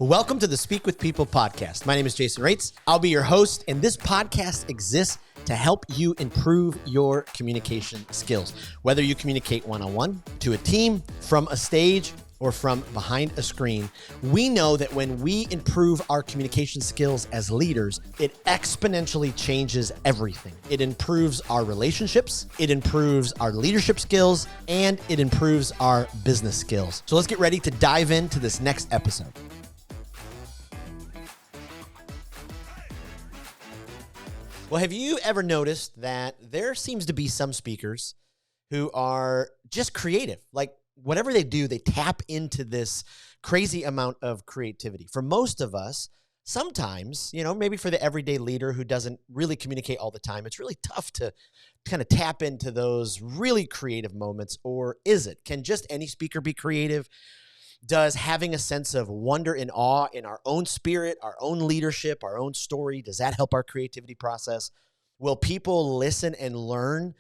Welcome to the Speak with People podcast. My name is Jason Raitz. I'll be your host, and this podcast exists to help you improve your communication skills. Whether you communicate one-on-one, to a team, from a stage, or from behind a screen, we know that when we improve our communication skills as leaders, it exponentially changes everything. It improves our relationships, it improves our leadership skills, and it improves our business skills. So let's get ready to dive into this next episode. Well, have you ever noticed that there seems to be some speakers who are just creative? Like whatever they do, they tap into this crazy amount of creativity. For most of us, sometimes, maybe for the everyday leader who doesn't really communicate all the time, it's really tough to kind of tap into those really creative moments. Or is it? Can just any speaker be creative? Does having a sense of wonder and awe in our own spirit, our own leadership, our own story, does that help our creativity process? Will people listen and learn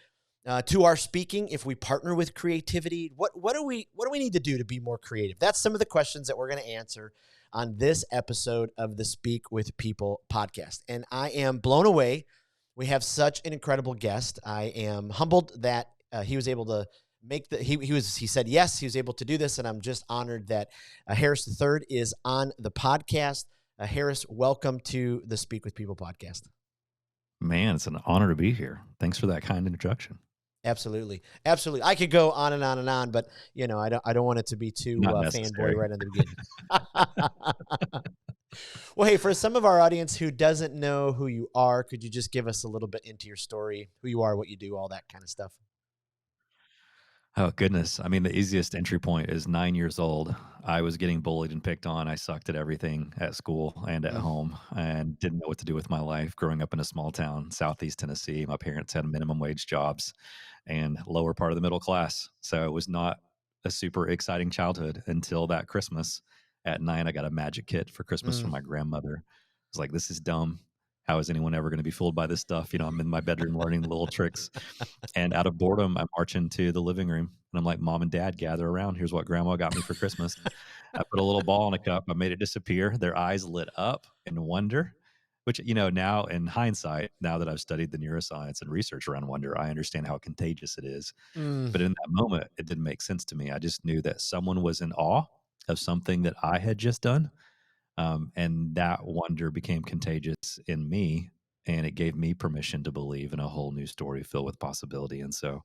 to our speaking if we partner with creativity? What do we need to do to be more creative? That's some of the questions that we're going to answer on this episode of the Speak with People podcast. And I am blown away. We have such an incredible guest. I am humbled that he was able to he said yes, he was able to do this, and I'm just honored that Harris III is on the podcast. Harris, welcome to the Speak with People podcast. Man, it's an honor to be here. Thanks for that kind introduction. Absolutely. I could go on and on and on, but I don't want it to be too fanboy right in the beginning. Well, hey, for some of our audience who doesn't know who you are, could you just give us a little bit into your story, who you are, what you do, all that kind of stuff? Oh, goodness. I mean, the easiest entry point is 9 years old. I was getting bullied and picked on. I sucked at everything at school and at home and didn't know what to do with my life. Growing up in a small town, Southeast Tennessee, my parents had minimum wage jobs and lower part of the middle class. So it was not a super exciting childhood until that Christmas. At 9, I got a magic kit for Christmas from my grandmother. I was like, this is dumb. How is anyone ever going to be fooled by this stuff? I'm in my bedroom learning little tricks. And out of boredom, I march into the living room and I'm like, Mom and Dad, gather around. Here's what Grandma got me for Christmas. I put a little ball in a cup. I made it disappear. Their eyes lit up in wonder, which, now in hindsight, now that I've studied the neuroscience and research around wonder, I understand how contagious it is. But in that moment, it didn't make sense to me. I just knew that someone was in awe of something that I had just done. And that wonder became contagious in me, and it gave me permission to believe in a whole new story filled with possibility. And so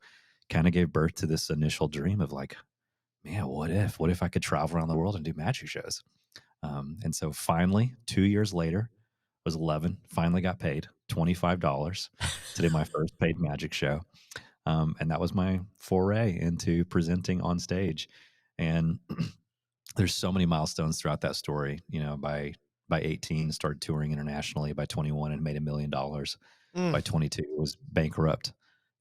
kind of gave birth to this initial dream of like, man, what if I could travel around the world and do magic shows? And so finally, 2 years later, I was 11, finally got paid $25 to do my first paid magic show. And that was my foray into presenting on stage. And there's so many milestones throughout that story. By 18, started touring internationally. By 21, and made $1 million. By 22, was bankrupt,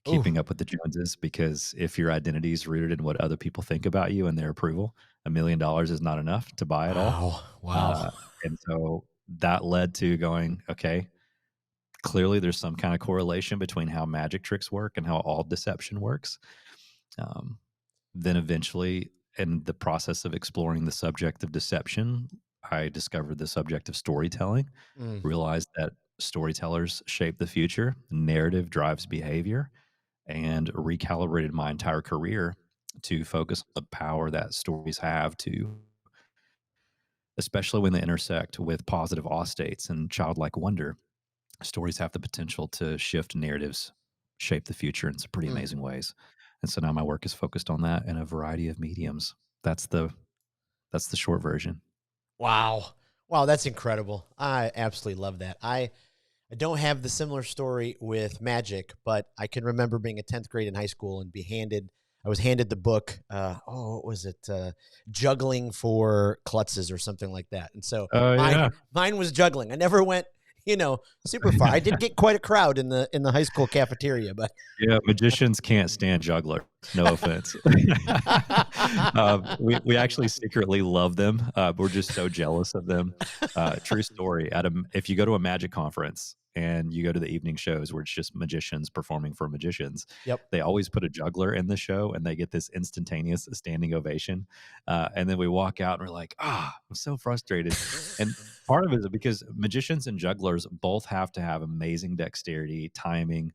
keeping up with the Joneses, because if your identity is rooted in what other people think about you and their approval, $1 million is not enough to buy it all. Wow. And so that led to going, okay, clearly there's some kind of correlation between how magic tricks work and how all deception works. Then eventually, in the process of exploring the subject of deception, I discovered the subject of storytelling, realized that storytellers shape the future, narrative drives behavior, and recalibrated my entire career to focus on the power that stories have to, especially when they intersect with positive awe states and childlike wonder. Stories have the potential to shift narratives, shape the future in some pretty amazing ways. And so now my work is focused on that in a variety of mediums. That's the short version. Wow, that's incredible. I absolutely love that. I don't have the similar story with magic, but I can remember being in 10th grade in high school and I was handed the book, what was it? Juggling for Klutzes or something like that. And so mine was juggling. I never went super far. I did get quite a crowd in the high school cafeteria, but yeah, magicians can't stand jugglers. No offense. We actually secretly love them. We're just so jealous of them. True story. If you go to a magic conference and you go to the evening shows where it's just magicians performing for magicians, Yep. they always put a juggler in the show and they get this instantaneous standing ovation. And then we walk out and we're like, I'm so frustrated. And part of it is because magicians and jugglers both have to have amazing dexterity, timing,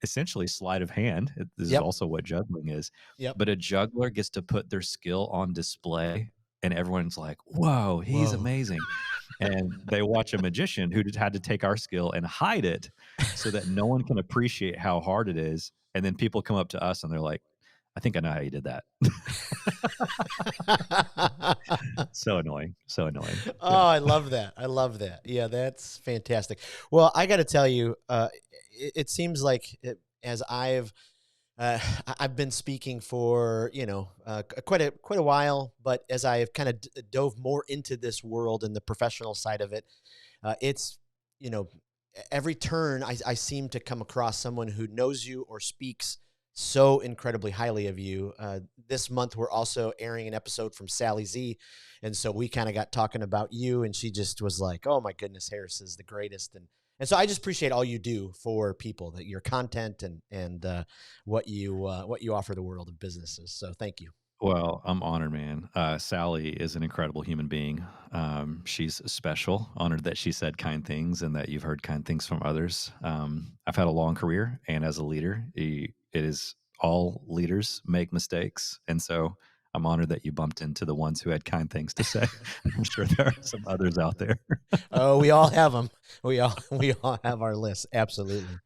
essentially sleight of hand. This is Yep. also what juggling is. Yep. But a juggler gets to put their skill on display, and everyone's like, "Whoa, he's Whoa. amazing." And they watch a magician who just had to take our skill and hide it so that no one can appreciate how hard it is. And then people come up to us and they're like, "I think I know how you did that." So annoying. So annoying. Oh, Yeah. I love that. I love that. Yeah, that's fantastic. Well, I got to tell you, it seems like as I've been speaking for quite a while, but as I've kind of dove more into this world and the professional side of it, it's you know every turn I seem to come across someone who knows you or speaks so incredibly highly of you. This month we're also airing an episode from Sally Z, and so we kind of got talking about you, and she just was like, "Oh my goodness, Harris is the greatest," and so I just appreciate all you do for people, that your content and what you offer the world of businesses. So thank you. Well, I'm honored, man. Sally is an incredible human being. She's special. Honored that she said kind things and that you've heard kind things from others. I've had a long career, and as a leader, it is all leaders make mistakes, and so I'm honored that you bumped into the ones who had kind things to say. I'm sure there are some others out there. Oh, we all have them. We all have our lists. Absolutely,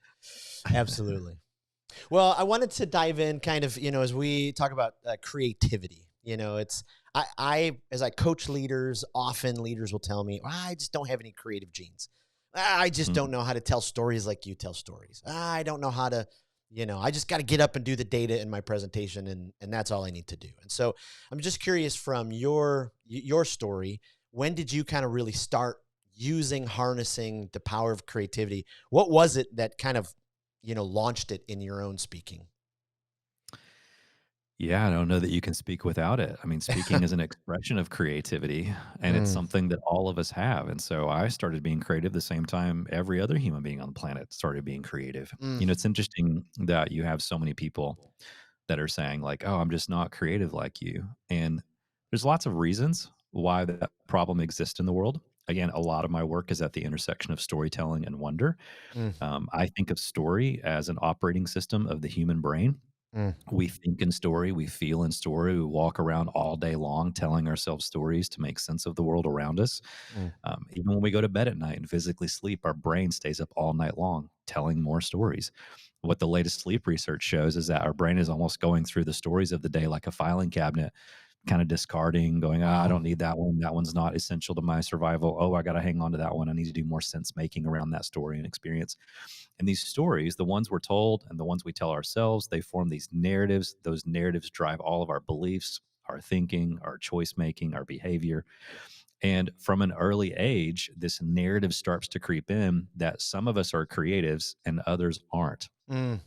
absolutely. Well, I wanted to dive in kind of, as we talk about creativity. It's I as I coach leaders, often leaders will tell me, I just don't have any creative genes. I just don't Mhm. know how to tell stories like you tell stories. I don't know how to, I just got to get up and do the data in my presentation, and that's all I need to do. And so I'm just curious from your story, when did you kind of really start harnessing the power of creativity? What was it that kind of launched it in your own speaking? Yeah, I don't know that you can speak without it. I mean, speaking is an expression of creativity, and it's Mm, something that all of us have. And so I started being creative the same time every other human being on the planet started being creative. mm, It's interesting that you have so many people that are saying, like, oh, I'm just not creative like you. And there's lots of reasons why that problem exists in the world. Again, a lot of my work is at the intersection of storytelling and wonder. mm, I think of story as an operating system of the human brain. mm, We think in story, we feel in story, we walk around all day long telling ourselves stories to make sense of the world around us. mm. Even when we go to bed at night and physically sleep, our brain stays up all night long telling more stories. What the latest sleep research shows is that our brain is almost going through the stories of the day like a filing cabinet, kind of discarding, going, I Wow. don't need that one. That one's not essential to my survival. Oh, I got to hang on to that one. I need to do more sense making around that story and experience. And these stories, the ones we're told and the ones we tell ourselves, they form these narratives. Those narratives drive all of our beliefs, our thinking, our choice making, our behavior. And from an early age, this narrative starts to creep in that some of us are creatives and others aren't. Mm,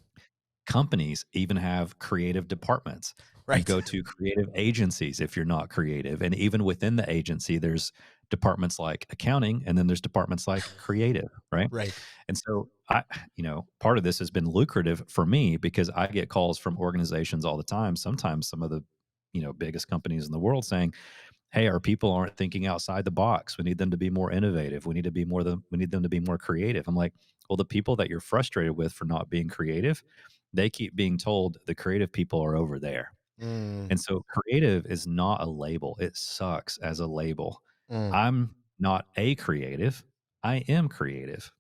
Companies even have creative departments. You right. go to creative agencies if you're not creative. And even within the agency, there's departments like accounting, and then there's departments like creative, right? Right. And so part of this has been lucrative for me because I get calls from organizations all the time, sometimes some of the, biggest companies in the world saying, hey, our people aren't thinking outside the box. We need them to be more innovative. We need them to be more creative. I'm like, well, the people that you're frustrated with for not being creative, they keep being told the creative people are over there. Mm, And so creative is not a label. It sucks as a label. mm. I'm not a creative. I am creative.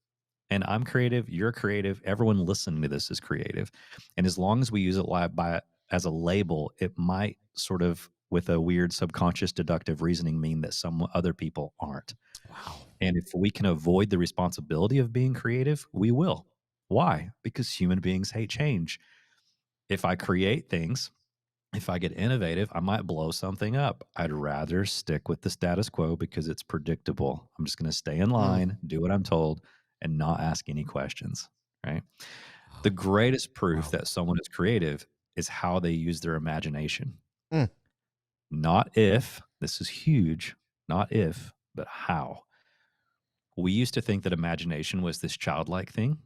And I'm creative, you're creative, everyone listening to this is creative. And as long as we use it as a label, it might sort of, with a weird subconscious deductive reasoning, mean that some other people aren't. Wow. And if we can avoid the responsibility of being creative, we will. Why? Because human beings hate change. If I create things, if I get innovative, I might blow something up. I'd rather stick with the status quo because it's predictable. I'm just going to stay in Mm, line, do what I'm told, and not ask any questions. Right. The wow. greatest proof Wow. that someone is creative is how they use their imagination. Mm, Not if, this is huge, not if, but how. We used to think that imagination was this childlike thing.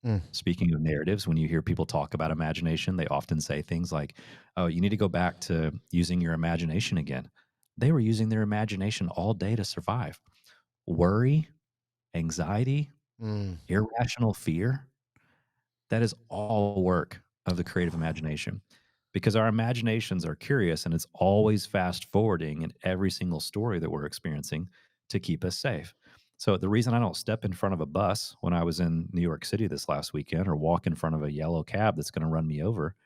Mm. Speaking of narratives, when you hear people talk about imagination, they often say things like, "Oh, you need to go back to using your imagination again." They were using their imagination all day to survive. Worry, anxiety, Mm. irrational fear, that is all work of the creative imagination because our imaginations are curious and it's always fast forwarding in every single story that we're experiencing to keep us safe. So, the reason I don't step in front of a bus when I was in New York City this last weekend or walk in front of a yellow cab that's going to run me over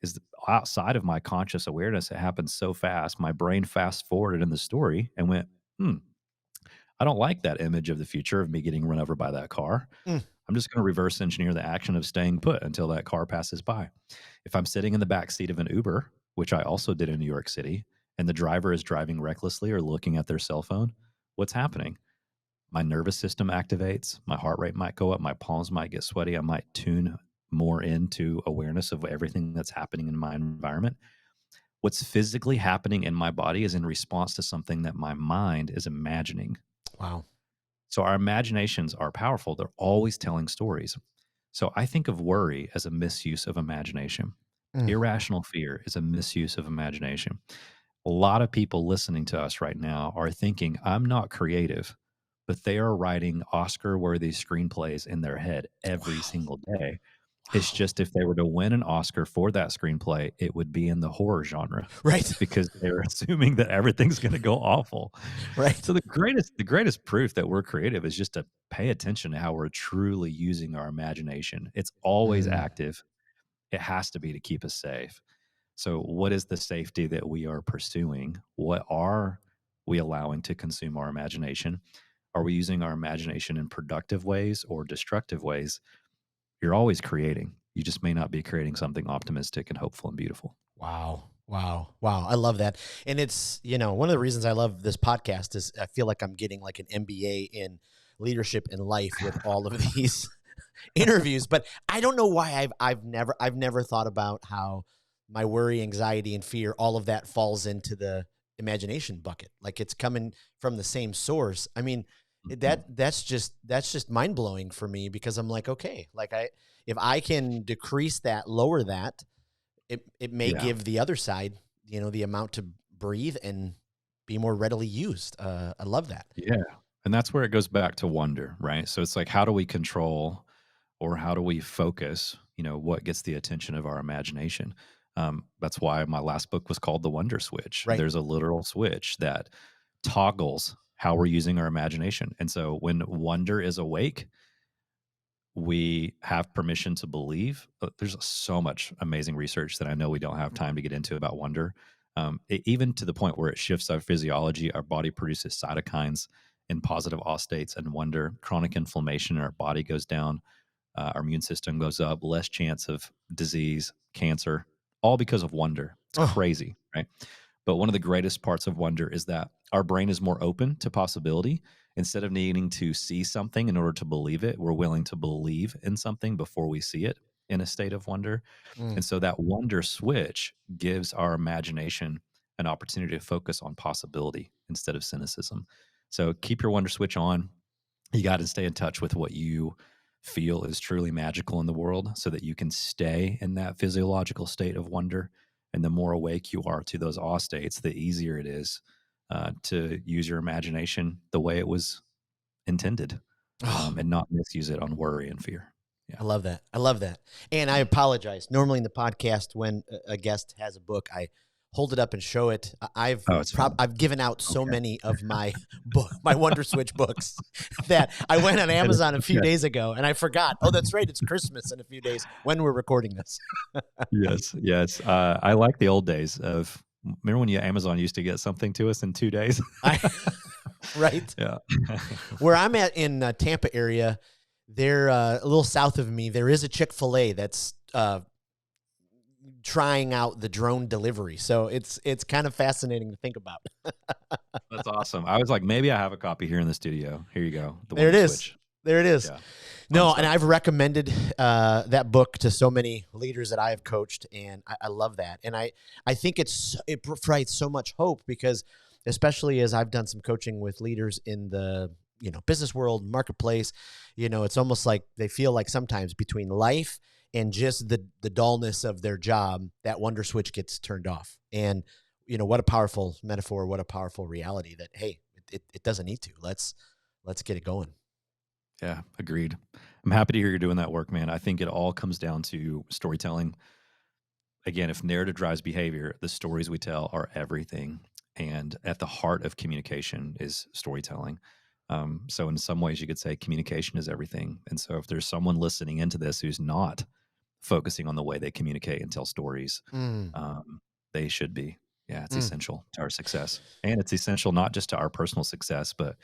is outside of my conscious awareness. It happened so fast. My brain fast forwarded in the story and went, I don't like that image of the future of me getting run over by that car. Mm. I'm just going to reverse engineer the action of staying put until that car passes by. If I'm sitting in the back seat of an Uber, which I also did in New York City, and the driver is driving recklessly or looking at their cell phone, what's happening? My nervous system activates, my heart rate might go up, my palms might get sweaty, I might tune more into awareness of everything that's happening in my environment. What's physically happening in my body is in response to something that my mind is imagining. Wow. So our imaginations are powerful. They're always telling stories. So I think of worry as a misuse of imagination. Mm. Irrational fear is a misuse of imagination. A lot of people listening to us right now are thinking, I'm not creative, but they are writing Oscar worthy screenplays in their head every Wow. single day. It's Wow. just if they were to win an Oscar for that screenplay, it would be in the horror genre Right. because they're assuming that everything's going to go awful. Right. So the greatest proof that we're creative is just to pay attention to how we're truly using our imagination. It's always Mm. active. It has to be to keep us safe. So what is the safety that we are pursuing? What are we allowing to consume our imagination? Are we using our imagination in productive ways or destructive ways? You're always creating. You just may not be creating something optimistic and hopeful and beautiful. Wow. Wow. Wow. I love that. And it's, one of the reasons I love this podcast is I feel like I'm getting like an MBA in leadership and life with all of these interviews, but I don't know why I've never thought about how my worry, anxiety, and fear, all of that falls into the imagination bucket. Like it's coming from the same source. I mean, Mhm. that's just mind blowing for me because I'm like, okay, like if I can decrease that, lower that, it may Yeah. give the other side, the amount to breathe and be more readily used. I love that. Yeah. And that's where it goes back to wonder, right? So it's like, how do we control or how do we focus, what gets the attention of our imagination? That's why my last book was called The Wonder Switch. Right. There's a literal switch that toggles how we're using our imagination. And so when wonder is awake, we have permission to believe. There's so much amazing research that I know we don't have time to get into about wonder. Even to the point where it shifts our physiology, our body produces cytokines in positive awe states and wonder. Chronic inflammation in our body goes down, our immune system goes up, less chance of disease, cancer, all because of wonder. It's Oh. crazy, right? But one of the greatest parts of wonder is that our brain is more open to possibility. Instead of needing to see something in order to believe it, we're willing to believe in something before we see it in a state of wonder. Mm. And so that wonder switch gives our imagination an opportunity to focus on possibility instead of cynicism. So keep your wonder switch on. You got to stay in touch with what you feel is truly magical in the world so that you can stay in that physiological state of wonder. And the more awake you are to those awe states, the easier it is to use your imagination the way it was intended, Oh. and not misuse it on worry and fear. Yeah. I love that. I love that. And I apologize. Normally in the podcast, when a guest has a book, I hold it up and show it. Oh, it's fine. I've given out so Okay. many of my book, my Wonder Switch books, that I went on And Amazon a few yes, days ago and I forgot. Oh, that's right. It's Christmas in a few days when we're recording this. yes, yes. I like the old days of remember when Amazon used to get something to us in 2 days? I right Yeah. where I'm at in Tampa area. There, a little south of me, there is a Chick-fil-A that's trying out the drone delivery. So it's kind of fascinating to think about. That's awesome. I was like, maybe I have a copy here in the studio. Here you go. The There it Wonder is. Switch. There it is. Yeah. Fun No, and stuff. I've recommended that book to so many leaders that I have coached, and I love that. And I think it provides so much hope because, especially as I've done some coaching with leaders in the business world, marketplace, it's almost like they feel like sometimes between life and just the dullness of their job, that wonder switch gets turned off. And, what a powerful metaphor, what a powerful reality that, hey, it doesn't need to. Let's get it going. Yeah, agreed. I'm happy to hear you're doing that work, man. I think it all comes down to storytelling. Again, if narrative drives behavior, the stories we tell are everything. And at the heart of communication is storytelling. So, in some ways, you could say communication is everything. And so, if there's someone listening into this who's not focusing on the way they communicate and tell stories, Mm, um, they should be. Yeah, it's mm, essential to our success. And it's essential not just to our personal success, but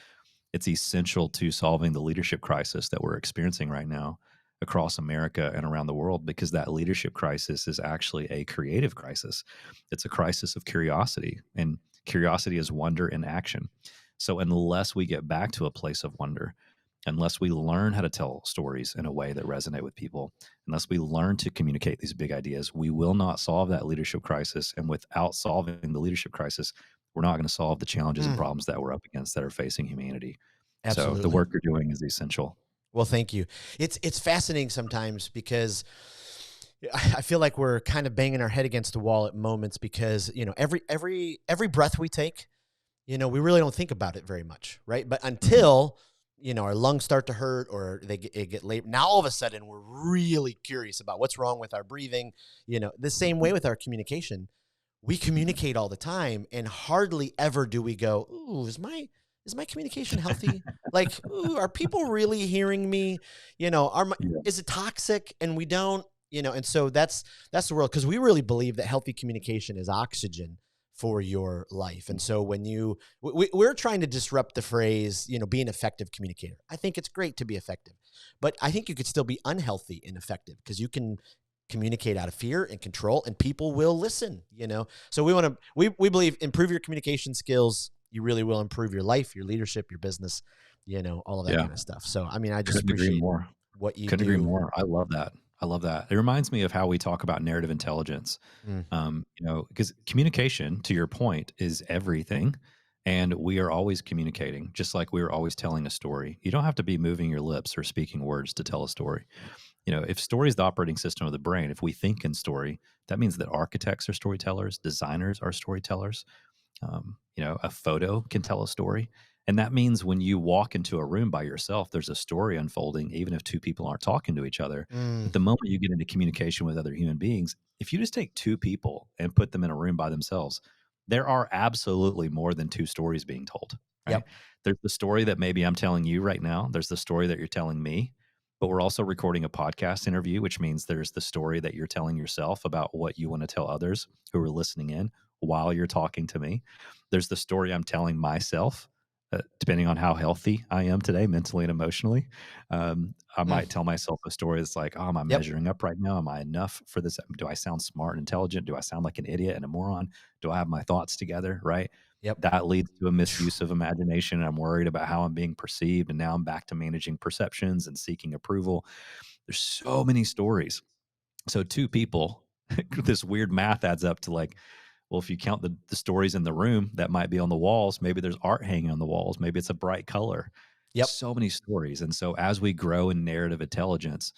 it's essential to solving the leadership crisis that we're experiencing right now across America and around the world, because that leadership crisis is actually a creative crisis. It's a crisis of curiosity, and curiosity is wonder in action. So, unless we get back to a place of wonder, unless we learn how to tell stories in a way that resonate with people, unless we learn to communicate these big ideas, we will not solve that leadership crisis. And without solving the leadership crisis, we're not going to solve the challenges and mm, problems that we're up against that are facing humanity. So the absolutely. work you're doing is essential. Well, thank you. It's fascinating sometimes because I feel like we're kind of banging our head against the wall at moments because, every breath we take, we really don't think about it very much, right? But Mhm. until, our lungs start to hurt or it get late, now all of a sudden we're really curious about what's wrong with our breathing. The same way Mhm. with our communication. We Mhm. communicate all the time and hardly ever do we go, ooh, is my communication healthy? Like, ooh, are people really hearing me? Yeah. Is it toxic? And we don't, and so that's the world, because we really believe that healthy communication is oxygen for your life. And so when we're trying to disrupt the phrase, be an effective communicator. I think it's great to be effective, but I think you could still be unhealthy and effective because you can communicate out of fear and control, and people will listen. So we believe improve your communication skills, you really will improve your life, your leadership, your business, all of that Yeah. kind of stuff. So I mean, I just Couldn't agree appreciate more. what you Couldn't agree do. more. I love that. I love that. It reminds me of how we talk about narrative intelligence. Mm, Because communication, to your point, is everything. And we are always communicating, just like we are always telling a story. You don't have to be moving your lips or speaking words to tell a story. If story is the operating system of the brain, if we think in story, that means that architects are storytellers, designers are storytellers. A photo can tell a story. And that means when you walk into a room by yourself, there's a story unfolding, even if two people aren't talking to each other. mm, But the moment you get into communication with other human beings, if you just take two people and put them in a room by themselves, there are absolutely more than two stories being told, right? yep, There's the story that maybe I'm telling you right now, there's the story that you're telling me. But we're also recording a podcast interview, which means there's the story that you're telling yourself about what you want to tell others who are listening in while you're talking to me. There's the story I'm telling myself, depending on how healthy I am today, mentally and emotionally. I mm, might tell myself a story that's like, oh, am I yep, measuring up right now? Am I enough for this? Do I sound smart and intelligent? Do I sound like an idiot and a moron? Do I have my thoughts together? Right. yep. That leads to a Phew, misuse of imagination. And I'm worried about how I'm being perceived. And now I'm back to managing perceptions and seeking approval. There's so many stories. So, two people, this weird math adds up to like, well, if you count the stories in the room that might be on the walls, maybe there's art hanging on the walls, maybe it's a bright color. yep. So many stories. And so as we grow in narrative intelligence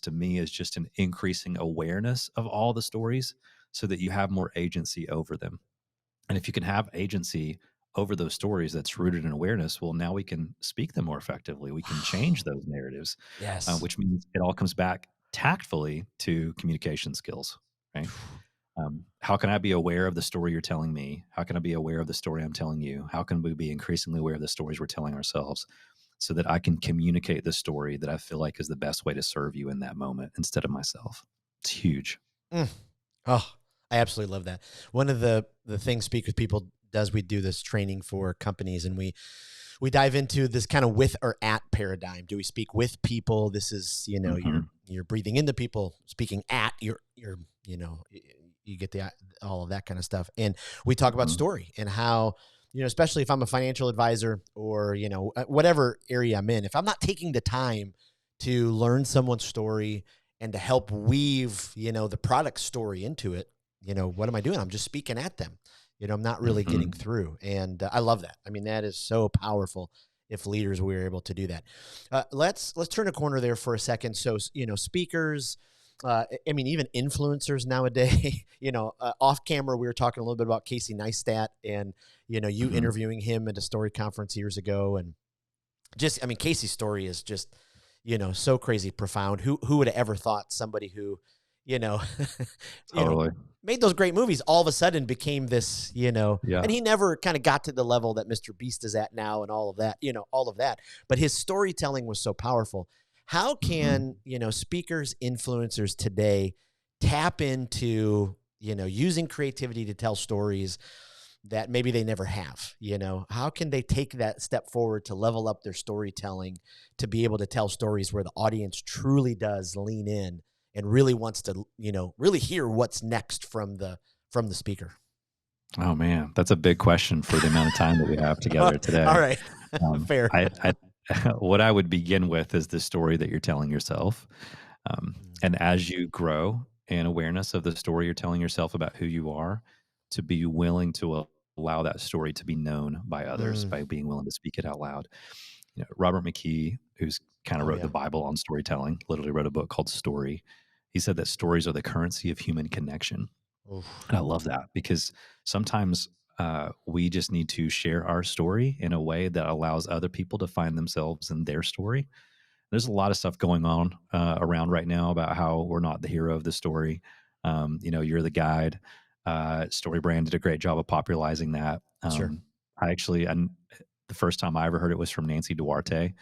to me is just an increasing awareness of all the stories so that you have more agency over them. And if you can have agency over those stories that's rooted in awareness, well, now we can speak them more effectively. We can change Wow. those narratives, Yes. which means it all comes back tactfully to communication skills, right? How can I be aware of the story you're telling me? How can I be aware of the story I'm telling you? How can we be increasingly aware of the stories we're telling ourselves so that I can communicate the story that I feel like is the best way to serve you in that moment instead of myself? It's huge. Mm. Oh, I absolutely love that. One of the things Speak With People does, we do this training for companies, and we dive into this kind of with or at paradigm. Do we speak with people? This is, Hmm. you're breathing into people, speaking at you're, you get all of that kind of stuff. And we talk about Hmm. story and how, especially if I'm a financial advisor or, whatever area I'm in, if I'm not taking the time to learn someone's story and to help weave, the product story into it, what am I doing? I'm just speaking at them. I'm not really getting Hmm. through. And I love that. I mean, that is so powerful. if leaders were able to do that. Let's turn a corner there for a second. So, speakers, I mean, even influencers nowadays, off camera, we were talking a little bit about Casey Neistat and, you Mhm. interviewing him at a story conference years ago. And Casey's story is just, so crazy profound. Who would have ever thought somebody who, you know, Totally. made those great movies all of a sudden became this, Yeah. and he never kind of got to the level that Mr. Beast is at now and all of that, all of that. But his storytelling was so powerful. How Mhm. can, speakers, influencers today tap into, using creativity to tell stories that maybe they never have? How can they take that step forward to level up their storytelling, to be able to tell stories where the audience truly does lean in and really wants to, really hear what's next from the speaker? Oh man, that's a big question for the amount of time that we have together All today. right. Fair. I what I would begin with is the story that you're telling yourself. And as you grow in awareness of the story you're telling yourself about who you are, to be willing to allow that story to be known by others Mm. by being willing to speak it out loud. Robert McKee, who's kind of Oh wrote the yeah. Bible on storytelling, literally wrote a book called Story. He said that stories are the currency of human connection. Oof. And I love that because sometimes we just need to share our story in a way that allows other people to find themselves in their story. There's a lot of stuff going on around right now about how we're not the hero of the story. You're the guide. Story Brand did a great job of popularizing that. Sure. And the first time I ever heard it was from Nancy Duarte,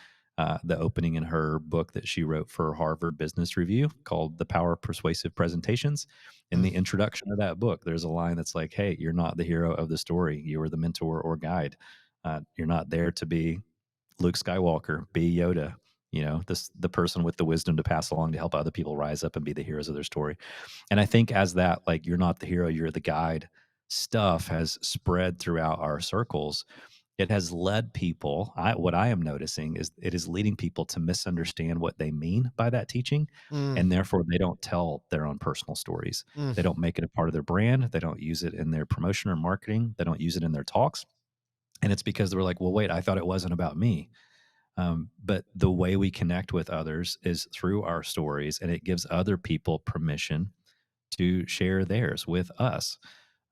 the opening in her book that she wrote for Harvard Business Review called The Power of Persuasive Presentations. In Mm. the introduction of that book, there's a line that's like, hey, you're not the hero of the story. You are the mentor or guide. You're not there to be Luke Skywalker, be Yoda, the person with the wisdom to pass along to help other people rise up and be the heroes of their story. And I think as that, like, you're not the hero, you're the guide stuff has spread throughout our circles, it has led people. What I am noticing is it is leading people to misunderstand what they mean by that teaching. Mm. And therefore, they don't tell their own personal stories. Mm. They don't make it a part of their brand. They don't use it in their promotion or marketing. They don't use it in their talks. And it's because they were like, well, wait, I thought it wasn't about me. But the way we connect with others is through our stories, and it gives other people permission to share theirs with us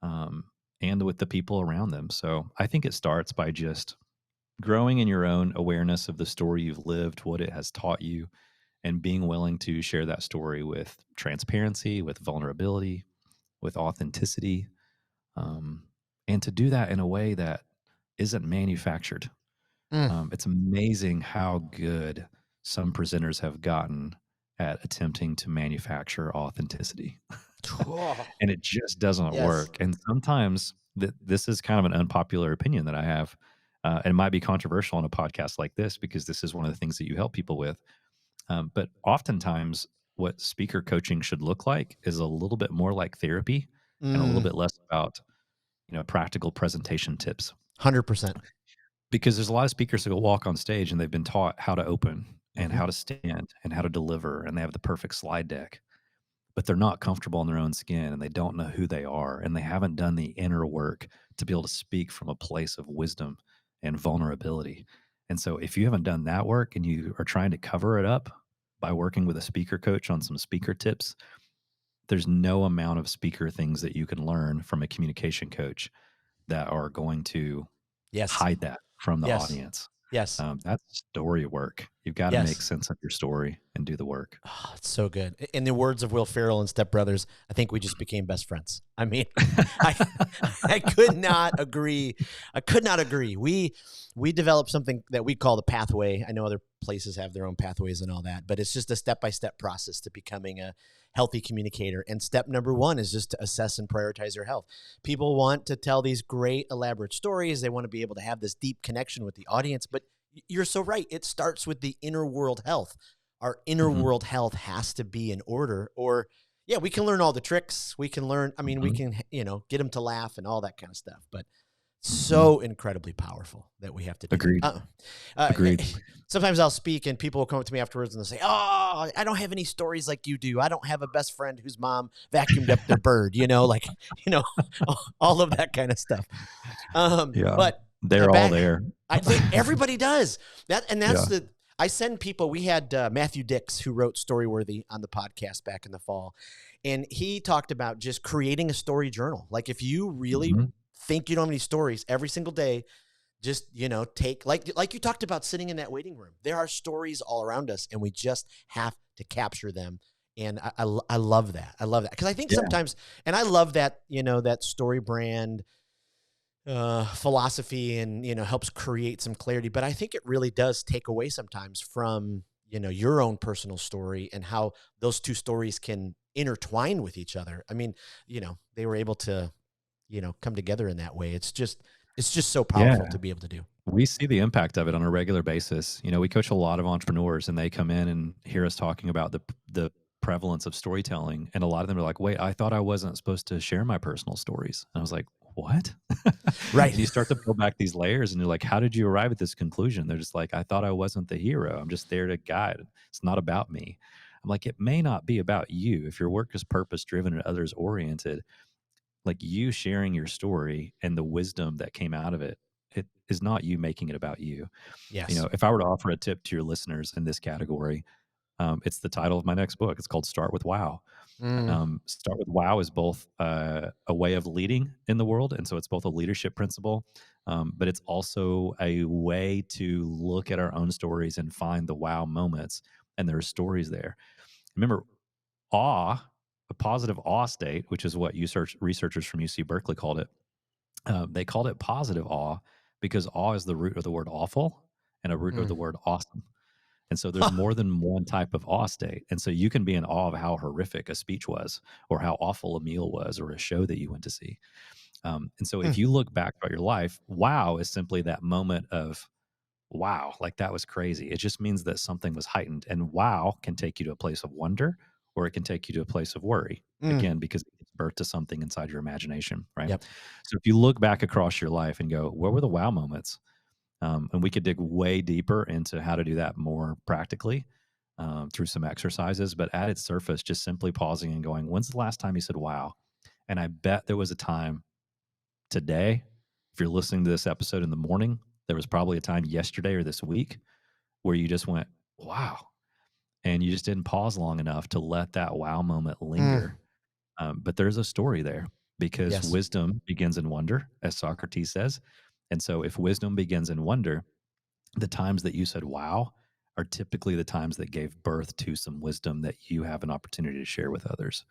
um, and with the people around them. So I think it starts by just growing in your own awareness of the story you've lived, what it has taught you, and being willing to share that story with transparency, with vulnerability, with authenticity, um, and to do that in a way that isn't manufactured. Mm. It's amazing how good some presenters have gotten at attempting to manufacture authenticity, Oh, and it just doesn't yes. work. And sometimes this is kind of an unpopular opinion that I have. And it might be controversial on a podcast like this because this is one of the things that you help people with. But oftentimes, what speaker coaching should look like is a little bit more like therapy and a little Mm. bit less about practical presentation tips. 100%. Because there's a lot of speakers who go walk on stage and they've been taught how to open and Mhm. how to stand and how to deliver, and they have the perfect slide deck, but they're not comfortable in their own skin and they don't know who they are and they haven't done the inner work to be able to speak from a place of wisdom and vulnerability. And so if you haven't done that work and you are trying to cover it up by working with a speaker coach on some speaker tips, there's no amount of speaker things that you can learn from a communication coach that are going to Yes. hide that from the Yes. audience. Yes. That's story work. You've got to make Yes. sense of your story and do the work. Oh, it's so good. In the words of Will Ferrell and Step Brothers, I think we just became best friends. I mean, I I could not agree. I could not agree. We developed something that we call the pathway. I know other places have their own pathways and all that, but it's just a step-by-step process to becoming a healthy communicator. And step number one is just to assess and prioritize your health. People want to tell these great elaborate stories. They want to be able to have this deep connection with the audience, but you're so right. It starts with the inner world health. Our inner Mhm, world health has to be in order, or yeah, we can learn all the tricks. We can learn, we mhm, can, get them to laugh and all that kind of stuff, but mhm. so incredibly powerful that we have to do that. Agreed. Agreed. Sometimes I'll speak and people will come up to me afterwards and they'll say, "Oh, I don't have any stories like you do. I don't have a best friend whose mom vacuumed up their bird," like, all of that kind of stuff. Yeah. But They're all back. there. Everybody does that, and that's Yeah. the. I send people. We had Matthew Dix, who wrote Storyworthy on the podcast back in the fall, and he talked about just creating a story journal. Like if you really Mhm. think you don't have any stories every single day, just take like you talked about sitting in that waiting room. There are stories all around us, and we just have to capture them. And I love that. I love that because I think Yeah. sometimes, and I love that that story brand philosophy and helps create some clarity, but I think it really does take away sometimes from your own personal story and how those two stories can intertwine with each other. I mean, they were able to come together in that way. It's just so powerful Yeah. to be able to do. We see the impact of it on a regular basis. We coach a lot of entrepreneurs and they come in and hear us talking about the prevalence of storytelling. And a lot of them are like, wait, I thought I wasn't supposed to share my personal stories. And I was like, what? Right. And you start to peel back these layers and you're like, how did you arrive at this conclusion? They're just like, I thought I wasn't the hero. I'm just there to guide. It's not about me. I'm like, it may not be about you. If your work is purpose driven and others oriented, like you sharing your story and the wisdom that came out of it, it is not you making it about you. Yes. If I were to offer a tip to your listeners in this category, it's the title of my next book. It's called Start with Wow. Mm, Start with Wow is both a way of leading in the world. And so it's both a leadership principle, but it's also a way to look at our own stories and find the wow moments. And there are stories there. Remember, awe, a positive awe state, which is what researchers from UC Berkeley called it. They called it positive awe because awe is the root of the word awful and a root of mm. the word awesome. And so there's more than one type of awe state. And so you can be in awe of how horrific a speech was, or how awful a meal was, or a show that you went to see. And so if Mm, you look back at your life, wow is simply that moment of, wow, like that was crazy. It just means that something was heightened. And wow can take you to a place of wonder, or it can take you to a place of worry. mm. Again, because it gives birth to something inside your imagination, right? Yep. So if you look back across your life and go, what were the wow moments? And we could dig way deeper into how to do that more practically through some exercises. But at its surface, just simply pausing and going, when's the last time you said wow? And I bet there was a time today, if you're listening to this episode in the morning, there was probably a time yesterday or this week where you just went, wow. And you just didn't pause long enough to let that wow moment Mm. linger. But there's a story there because Yes. wisdom begins in wonder, as Socrates says. And so if wisdom begins in wonder, the times that you said wow are typically the times that gave birth to some wisdom that you have an opportunity to share with others.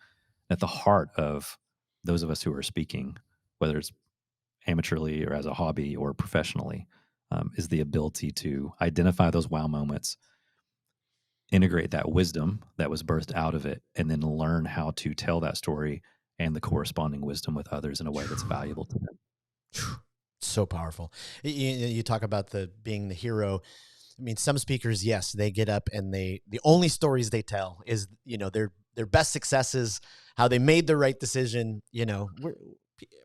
At the heart of those of us who are speaking, whether it's amateurly or as a hobby or professionally, is the ability to identify those wow moments, integrate that wisdom that was birthed out of it, and then learn how to tell that story and the corresponding wisdom with others in a way that's valuable to them. So powerful. You talk about the being the hero. I mean, some speakers, yes, they get up and the only stories they tell is their best successes, how they made the right decision.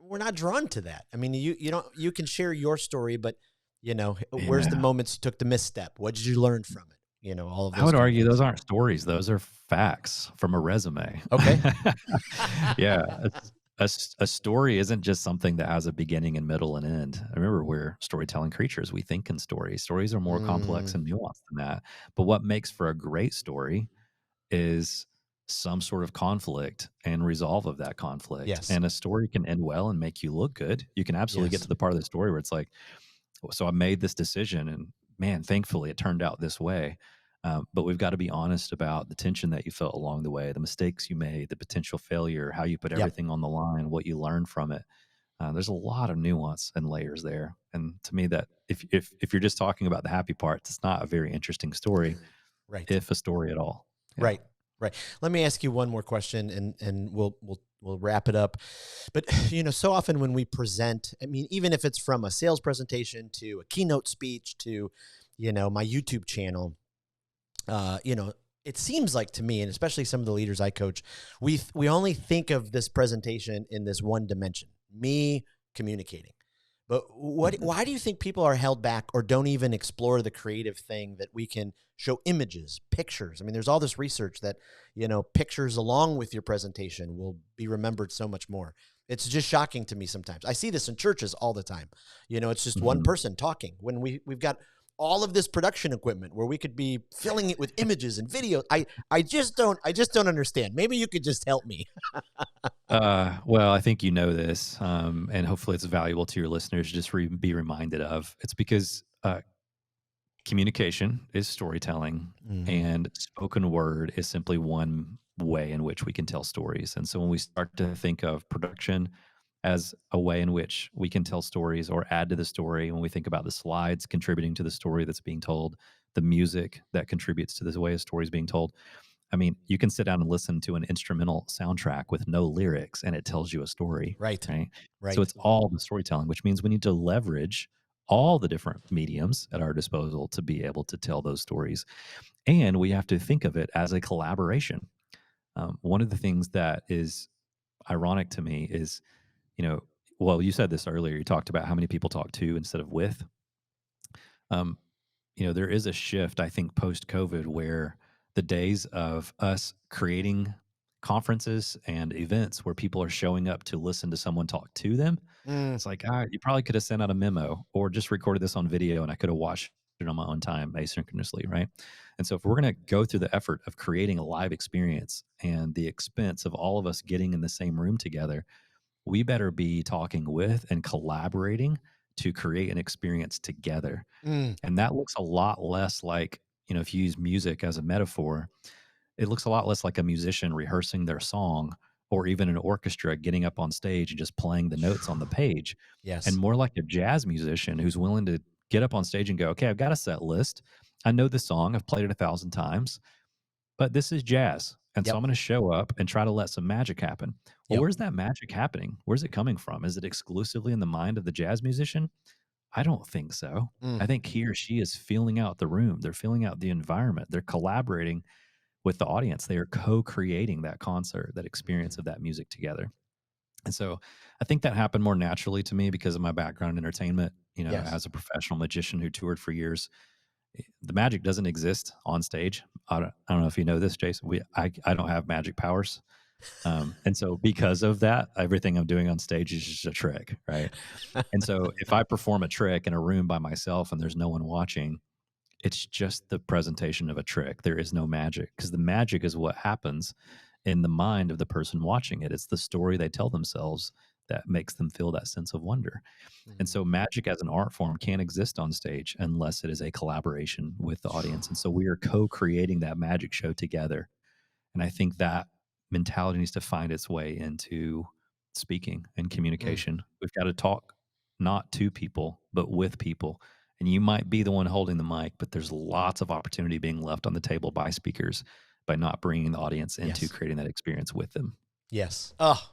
We're not drawn to that. I mean, you can share your story, but where's the Yeah. moments you took the misstep? What did you learn from it? All of I those would kind of argue things. those aren't stories; those are facts from a resume. Okay. Yeah, a story isn't just something that has a beginning and middle and end. I remember we're storytelling creatures; we think in stories. Stories are more complex Mm, and nuanced than that. But what makes for a great story is some sort of conflict and resolve of that conflict. yes. And a story can end well and make you look good. You can absolutely get Yes. to the part of the story where it's like, so I made this decision and man, thankfully it turned out this way. But we've got to be honest about the tension that you felt along the way, the mistakes you made, the potential failure, how you put Yep. everything on the line, what you learned from it. There's a lot of nuance and layers there, and to me, that if you're just talking about the happy parts, it's not a very interesting story, Right. if a story at all. Yeah. Right. Right. Let me ask you one more question and we'll wrap it up. But so often when we present, I mean, even if it's from a sales presentation to a keynote speech to, my YouTube channel, it seems like to me, and especially some of the leaders I coach, we only think of this presentation in this one dimension, me communicating. But Mhm. why do you think people are held back or don't even explore the creative thing that we can show images, pictures? I mean, there's all this research that, pictures along with your presentation will be remembered so much more. It's just shocking to me sometimes. I see this in churches all the time. It's just one Mhm. person talking when we've got all of this production equipment where we could be filling it with images and video. I just don't understand. Maybe you could just help me. Well, I think you know this, and hopefully it's valuable to your listeners. Just be reminded of it's because communication is storytelling, Mhm. and spoken word is simply one way in which we can tell stories. And so when we start to think of production as a way in which we can tell stories or add to the story, when we think about the slides contributing to the story that's being told, the music that contributes to the way a story is being told, I mean, you can sit down and listen to an instrumental soundtrack with no lyrics and it tells you a story, Right. right? So Right. it's all the storytelling, which means we need to leverage all the different mediums at our disposal to be able to tell those stories. And we have to think of it as a collaboration. One of the things that is ironic to me is, you know, well, you said this earlier. You talked about how many people talk to instead of with. Um, there is a shift, I think, post COVID where the days of us creating conferences and events where people are showing up to listen to someone talk to them, Mm, it's like, you probably could have sent out a memo or just recorded this on video and I could have watched it on my own time asynchronously, right? And so if we're going to go through the effort of creating a live experience and the expense of all of us getting in the same room together, we better be talking with and collaborating to create an experience together. mm. And that looks a lot less like, if you use music as a metaphor, it looks a lot less like a musician rehearsing their song or even an orchestra getting up on stage and just playing the notes on the page, and Yes. more like a jazz musician who's willing to get up on stage and go, okay, I've got a set list. I know this song, I've played it 1,000 times, but this is jazz. And so Yep. I'm going to show up and try to let some magic happen. Well, Yep. where's that magic happening? Where's it coming from? Is it exclusively in the mind of the jazz musician? I don't think so. Mm, I think he or she is feeling out the room. They're feeling out the environment. They're collaborating with the audience. They are co-creating that concert, that experience mhm. of that music together. And so I think that happened more naturally to me because of my background in entertainment, Yes. as a professional magician who toured for years. The magic doesn't exist on stage. I don't know if you know this, Jason. I don't have magic powers. And so because of that, everything I'm doing on stage is just a trick, right? And so if I perform a trick in a room by myself and there's no one watching, it's just the presentation of a trick. There is no magic because the magic is what happens in the mind of the person watching it. It's the story they tell themselves that makes them feel that sense of wonder. And Mhm. so magic as an art form can't exist on stage unless it is a collaboration with the audience. And so we are co-creating that magic show together, and I think that mentality needs to find its way into speaking and Mm, communication. We've got to talk not to people, but with people. And you might be the one holding the mic, but there's lots of opportunity being left on the table by speakers by not bringing the audience into yes. creating that experience with them. Yes. Oh,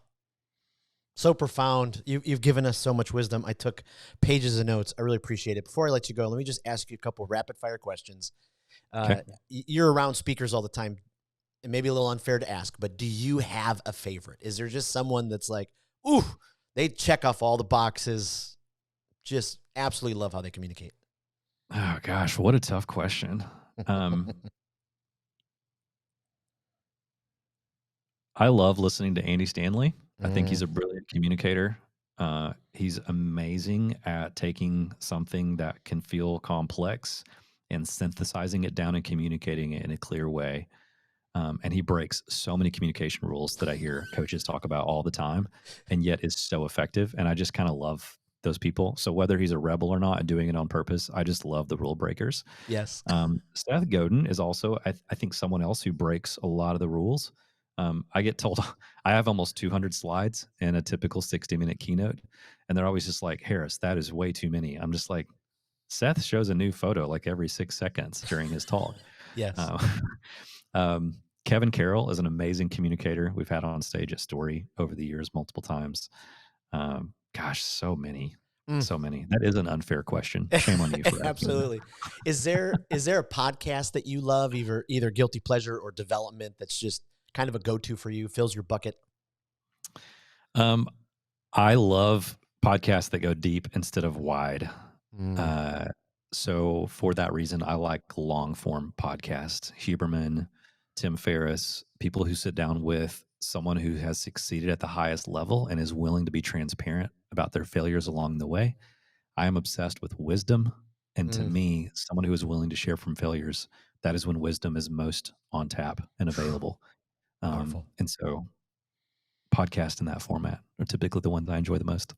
so profound. You've given us so much wisdom. I took pages of notes. I really appreciate it. Before I let you go, let me just ask you a couple rapid fire questions. Okay. You're around speakers all the time. It may be a little unfair to ask, but do you have a favorite? Is there just someone that's like, ooh, they check off all the boxes, just absolutely love how they communicate? Oh gosh, what a tough question. Um, I love listening to Andy Stanley. I think Mm, he's a brilliant communicator. He's amazing at taking something that can feel complex and synthesizing it down and communicating it in a clear way. And he breaks so many communication rules that I hear coaches talk about all the time, and yet is so effective. And I just kind of love those people. So whether he's a rebel or not and doing it on purpose, I just love the rule breakers. yes. Seth Godin is also, I think, someone else who breaks a lot of the rules. I get told I have almost 200 slides in a typical 60-minute keynote, and they're always just like, Harris, that is way too many. I'm just like, Seth shows a new photo like every 6 seconds during his talk. Yes. Uh, Kevin Carroll is an amazing communicator. We've had on stage at Story over the years multiple times. Gosh, so many, Mm. so many. That is an unfair question. Shame on you for asking that. Absolutely. Is there a podcast that you love, either guilty pleasure or development, that's just kind of a go-to for you, fills your bucket? Um, I love podcasts that go deep instead of wide. Mm, Uh, so for that reason, I like long form podcasts. Huberman, Tim Ferriss, people who sit down with someone who has succeeded at the highest level and is willing to be transparent about their failures along the way. I am obsessed with wisdom. And to Mm, me, someone who is willing to share from failures, that is when wisdom is most on tap and available. powerful. And so podcasts in that format are typically the ones I enjoy the most.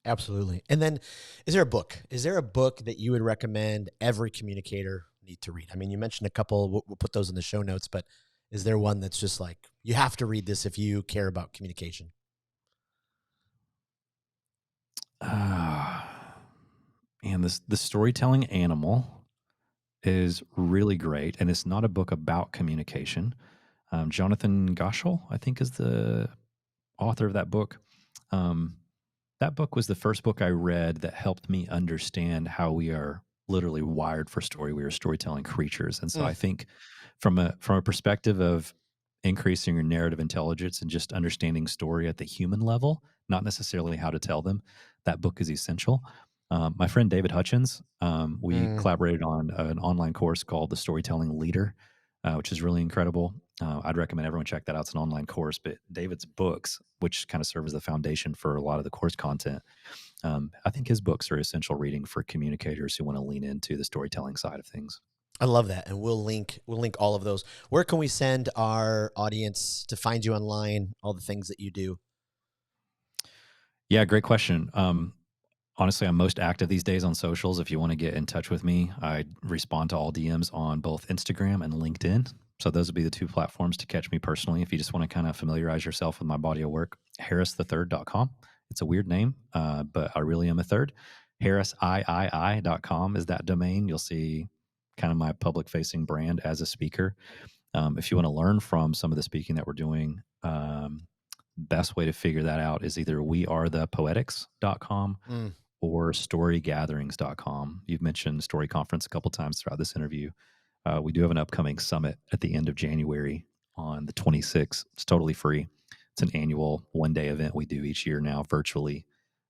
Absolutely. And then is there a book? Is there a book that you would recommend every communicator need to read? I mean, you mentioned a couple, we'll put those in the show notes, but is there one that's just like, you have to read this if you care about communication? And the storytelling animal is really great. And it's not a book about communication. Jonathan Goshal, I think, is the author of that book. Um, that book was the first book I read that helped me understand how we are literally wired for story. We are storytelling creatures, and so Mm, I think from a perspective of increasing your narrative intelligence and just understanding story at the human level, not necessarily how to tell them, that book is essential. My friend David Hutchins, we mm. collaborated on an online course called The Storytelling Leader, which is really incredible. I'd recommend everyone check that out. It's an online course, but David's books, which kind of serve as the foundation for a lot of the course content, I think his books are essential reading for communicators who want to lean into the storytelling side of things. I love that. And we'll link all of those. Where can we send our audience to find you online, all the things that you do? Yeah, great question. Honestly, I'm most active these days on socials. If you want to get in touch with me, I respond to all DMs on both Instagram and LinkedIn. So those would be the two platforms to catch me personally. If you just want to kind of familiarize yourself with my body of work, harristhethird.com. It's a weird name, but I really am a third. harrisii.com is that domain. You'll see kind of my public facing brand as a speaker. If you want to learn from some of the speaking that we're doing, best way to figure that out is either wearethepoetics.com Mm, or storygatherings.com. You've mentioned Story Conference a couple times throughout this interview. We do have an upcoming summit at the end of January on the 26th. It's totally free. It's an annual one-day event we do each year now virtually,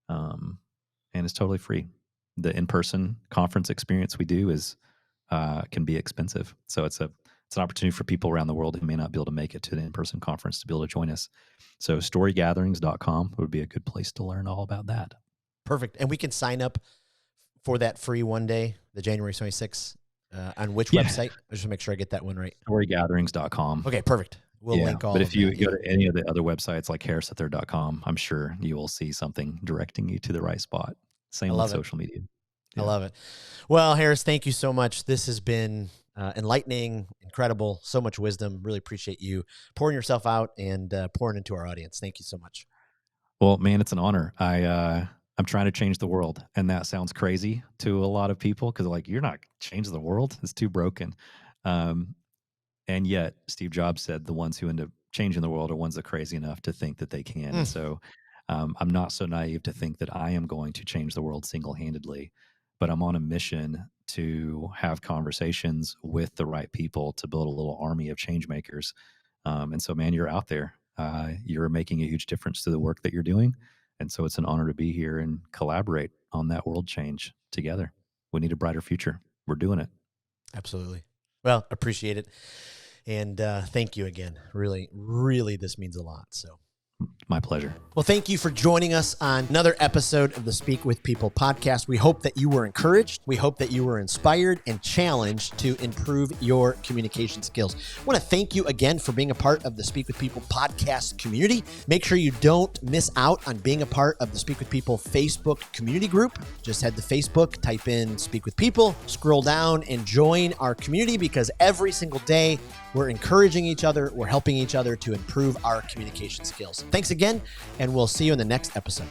um, and it's totally free. The in-person conference experience we do is can be expensive, so it's an opportunity for people around the world who may not be able to make it to the in-person conference to be able to join us. So storygatherings.com would be a good place to learn all about that. perfect. And we can sign up for that free one day, the January 26th, on which Yeah, website? I just want to make sure I get that one right. storygatherings.com. Okay, perfect. We'll Yeah, link all but of if you that. go Yeah, to any of the other websites like harristhethird.com, I'm sure you will see something directing you to the right spot. I Same with love it. social media. I Yeah. love it. Well, Harris, thank you so much. This has been enlightening, incredible, so much wisdom. Really appreciate you pouring yourself out and pouring into our audience. Thank you so much. Well, man, it's an honor. I'm trying to change the world, and that sounds crazy to a lot of people because like you're not changing the world; it's too broken. Um, and yet, Steve Jobs said the ones who end up changing the world are ones that are crazy enough to think that they can. And Mm, so, I'm not so naive to think that I am going to change the world single handedly, but I'm on a mission to have conversations with the right people to build a little army of change makers. And so, man, you're out there. You're making a huge difference to the work that you're doing. And so it's an honor to be here and collaborate on that world change together. We need a brighter future. We're doing it. absolutely. Well, appreciate it. And thank you again. Really, really, this means a lot. So. My pleasure. Well, thank you for joining us on another episode of the Speak with People podcast. We hope that you were encouraged. We hope that you were inspired and challenged to improve your communication skills. I want to thank you again for being a part of the Speak with People podcast community. Make sure you don't miss out on being a part of the Speak with People Facebook community group. Just head to Facebook, type in Speak with People, scroll down and join our community because every single day we're encouraging each other. We're helping each other to improve our communication skills. Thanks again, and we'll see you in the next episode.